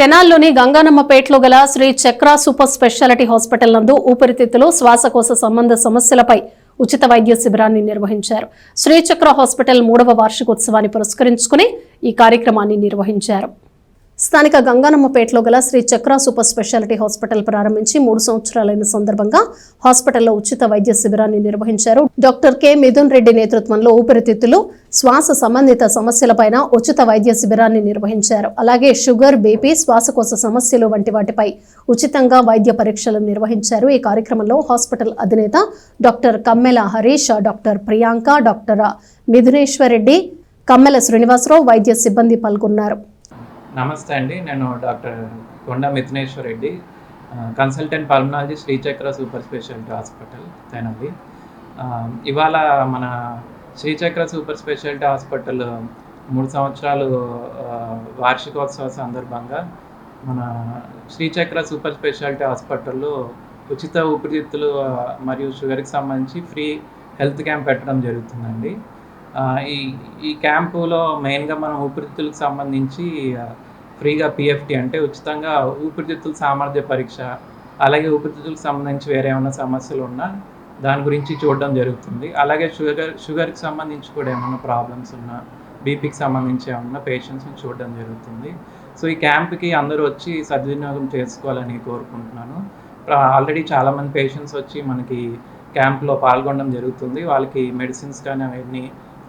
తెనాల్లోని గంగానమ్మపేటలో గల Shri Chakra super speciality hospital నందు ఊపిరితిత్తులు శ్వాసకోశ సంబంధ సమస్యలపై ఉచిత వైద్య శిబిరాన్ని నిర్వహించారు. శ్రీ చక్ర హాస్పిటల్ 3వ వార్షికోత్సవాన్ని పురస్కరించుకుని ఈ కార్యక్రమాన్ని నిర్వహించారు. స్థానిక గంగానమ్మపేటలో గల Shri Chakra super speciality hospital ప్రారంభించి 3 సంవత్సరాలైన సందర్భంగా హాస్పిటల్లో ఉచిత వైద్య శిబిరాన్ని నిర్వహించారు. డాక్టర్ కె మిథున్ రెడ్డి నేతృత్వంలో ఊపిరితిత్తులు శ్వాస సంబంధిత సమస్యలపైన ఉచిత వైద్య శిబిరాన్ని నిర్వహించారు. అలాగే షుగర్, బీపీ, శ్వాసకోశ సమస్యలు వంటి వాటిపై ఉచితంగా వైద్య పరీక్షలు నిర్వహించారు. ఈ కార్యక్రమంలో హాస్పిటల్ అధినేత doctor Kammela Harish, doctor Priyanka, doctor Mithuneshwar Reddy, Kammela Srinivasarao వైద్య సిబ్బంది పాల్గొన్నారు. నమస్తే అండి, నేను doctor Konda Mithuneshwar Reddy, consultant pulmonology Sri Chakra super speciality hospital Tenali. ఇవాళ మన Shri Chakra super speciality hospital 3 సంవత్సరాలు వార్షికోత్సవ సందర్భంగా మన శ్రీ చక్ర సూపర్ స్పెషాలిటీ హాస్పిటల్లో ఉచిత ఊపిరితిత్తులు మరియు షుగర్కి సంబంధించి ఫ్రీ హెల్త్ క్యాంప్ పెట్టడం జరుగుతుందండి. ఈ క్యాంపులో మెయిన్గా మనం ఊపిరితిత్తులకు సంబంధించి ఫ్రీగా పిఎఫ్టీ అంటే ఉచితంగా ఊపిరితిత్తుల సామర్థ్య పరీక్ష, అలాగే ఊపిరితిత్తులకు సంబంధించి వేరే ఏమైనా సమస్యలు ఉన్నా దాని గురించి చూడడం జరుగుతుంది. అలాగే షుగర్కి సంబంధించి కూడా ఏమైనా ప్రాబ్లమ్స్ ఉన్నా, బీపీకి సంబంధించి ఏమన్నా పేషెంట్స్ని చూడడం జరుగుతుంది. సో ఈ క్యాంప్కి అందరూ వచ్చి సద్వినియోగం చేసుకోవాలని కోరుకుంటున్నాను. ఆల్రెడీ చాలామంది పేషెంట్స్ వచ్చి మనకి క్యాంప్లో పాల్గొనడం జరుగుతుంది. వాళ్ళకి మెడిసిన్స్ కానీ అవన్నీ,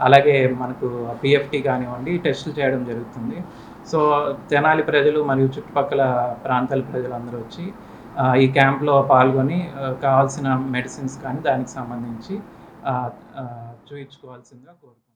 అలాగే మనకు పిఎఫ్టీ కానివ్వండి టెస్టులు చేయడం జరుగుతుంది. సో తెనాలి ప్రజలు మరియు చుట్టుపక్కల ప్రాంతాల ప్రజలు అందరూ వచ్చి ఈ క్యాంప్లో పాల్గొని కావాల్సిన మెడిసిన్స్ కానీ దానికి సంబంధించి చూయించుకోవాల్సిందిగా కోరుకుంటున్నాను.